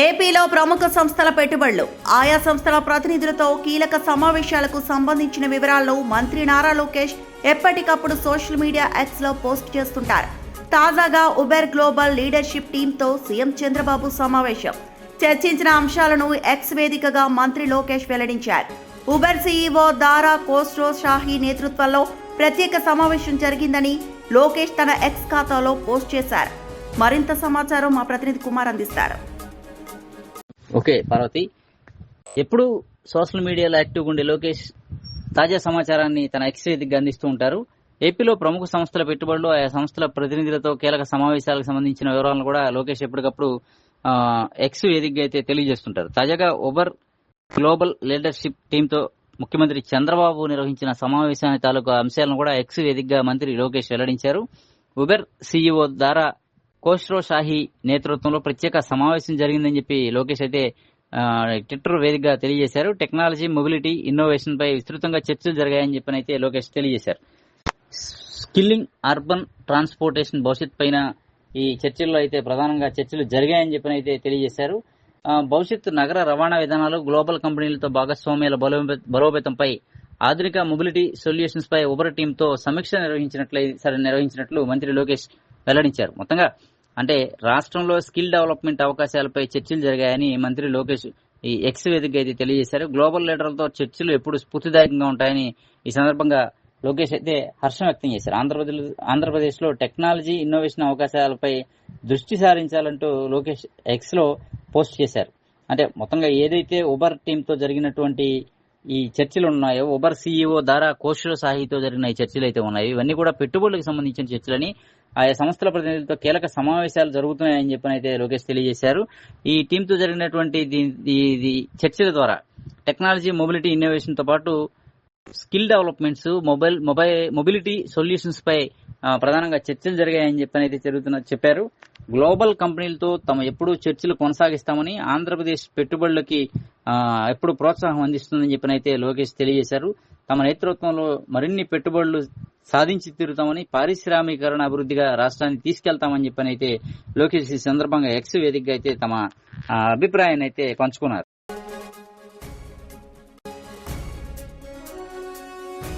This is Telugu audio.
ఏపీలో ప్రముఖ సంస్థల పెట్టుబడులు ఆయా సంస్థల ప్రతినిధులతో కీలక సమావేశాలకు సంబంధించిన వివరాలను మంత్రి నారా లోకేష్ ఎప్పటికప్పుడు సోషల్ మీడియా ఎక్స్లో పోస్ట్ చేస్తుంటారు. తాజాగా ఉబెర్ గ్లోబల్ లీడర్షిప్ టీంతో సీఎం చంద్రబాబు సమావేశం. చర్చించిన అంశాలను ఎక్స్ వేదికగా మంత్రి లోకేష్ వెల్లడించారు. ఉబెర్ సీఈఓ దారా కోస్ట్రో షాహీ నేతృత్వంలో ప్రత్యేక సమావేశం జరిగిందని లోకేష్ తన ఎక్స్ ఖాతాలో పోస్ట్ చేశారు. మరింత సమాచారం మా ప్రతినిధి కుమార్ అందిస్తారు. ఓకే పార్వతి, ఎప్పుడు సోషల్ మీడియాలో యాక్టివ్గా ఉండే లోకేష్ తాజా సమాచారాన్ని తన ఎక్స్ వేదికగా అందిస్తూ ఉంటారు. ఏపీలో ప్రముఖ సంస్థల పెట్టుబడులు, ఆయా సంస్థల ప్రతినిధులతో కీలక సమావేశాలకు సంబంధించిన వివరాలను కూడా లోకేష్ ఎప్పటికప్పుడు ఎక్స్ వేదికగా అయితే తెలియజేస్తుంటారు. తాజాగా ఉబర్ గ్లోబల్ లీడర్షిప్ టీంతో ముఖ్యమంత్రి చంద్రబాబు నిర్వహించిన సమావేశాన్ని తాలూకా అంశాలను కూడా ఎక్స్ వేదికగా మంత్రి లోకేష్ వెల్లడించారు. ఉబెర్ సీఈఓ దారా కోస్ట్రో షాహీ నేతృత్వంలో ప్రత్యేక సమావేశం జరిగిందని చెప్పి లోకేష్ అయితే ట్విట్టర్ వేదికగా తెలియజేశారు. టెక్నాలజీ, మొబిలిటీ, ఇన్నోవేషన్ పై విస్తృతంగా చర్చలు జరిగాయని చెప్పి అయితే లోకేష్ తెలియజేశారు. స్కిల్లింగ్, అర్బన్ ట్రాన్స్పోర్టేషన్ భవిష్యత్ పైన ఈ చర్చల్లో అయితే ప్రధానంగా చర్చలు జరిగాయని చెప్పి అయితే తెలియజేశారు. భవిష్యత్తు నగర రవాణా విధానాలు, గ్లోబల్ కంపెనీలతో భాగస్వామ్యాల బలోపేతంపై, ఆధునిక మొబిలిటీ సొల్యూషన్స్ పై ఉబర్ టీంతో సమీక్ష నిర్వహించినట్లు మంత్రి లోకేష్ వెల్లడించారు. మొత్తంగా అంటే రాష్ట్రంలో స్కిల్ డెవలప్మెంట్ అవకాశాలపై చర్చలు జరిగాయని మంత్రి లోకేష్ ఈ ఎక్స్ వేదికగా అయితే తెలియజేశారు. గ్లోబల్ లీడర్లతో చర్చలు ఎప్పుడు స్ఫూర్తిదాయకంగా ఉంటాయని ఈ సందర్భంగా లోకేష్ అయితే హర్షం వ్యక్తం చేశారు. ఆంధ్రప్రదేశ్ లో టెక్నాలజీ, ఇన్నోవేషన్ అవకాశాలపై దృష్టి సారించాలంటూ లోకేష్ ఎక్స్ లో పోస్ట్ చేశారు. అంటే మొత్తంగా ఏదైతే ఉబర్ టీంతో జరిగినటువంటి ఈ చర్చలు ఉన్నాయో, ఉబర్ సీఈఓ దారా కోస్ట్రో షాహీతో జరిగిన ఈ చర్చలు అయితే ఉన్నాయి, ఇవన్నీ కూడా పెట్టుబడులకు సంబంధించిన చర్చలని, ఆయా సంస్థల ప్రతినిధులతో కీలక సమావేశాలు జరుగుతున్నాయని చెప్పని అయితే లోకేష్ తెలియజేశారు. ఈ టీంతో జరిగినటువంటి చర్చల ద్వారా టెక్నాలజీ, మొబిలిటీ, ఇన్నోవేషన్ తో పాటు స్కిల్ డెవలప్మెంట్స్, మొబిలిటీ సొల్యూషన్స్ పై ప్రధానంగా చర్చలు జరిగాయని చెప్పని అయితే చెప్పారు. గ్లోబల్ కంపెనీలతో తమ ఎప్పుడూ చర్చలు కొనసాగిస్తామని, ఆంధ్రప్రదేశ్ పెట్టుబడులకి ఎప్పుడు ప్రోత్సాహం అందిస్తుందని చెప్పని అయితే లోకేష్ తెలియజేశారు. తమ నేతృత్వంలో మరిన్ని పెట్టుబడులు సాధించి తీరుతామని, పారిశ్రామికరణ అభివృద్ధిగా రాష్ట్రాన్ని తీసుకెళ్తామని చెప్పని అయితే లోకేష్ ఈ సందర్భంగా ఎక్స్ వేదికగా అయితే తమ అభిప్రాయాన్ని అయితే పంచుకున్నారు.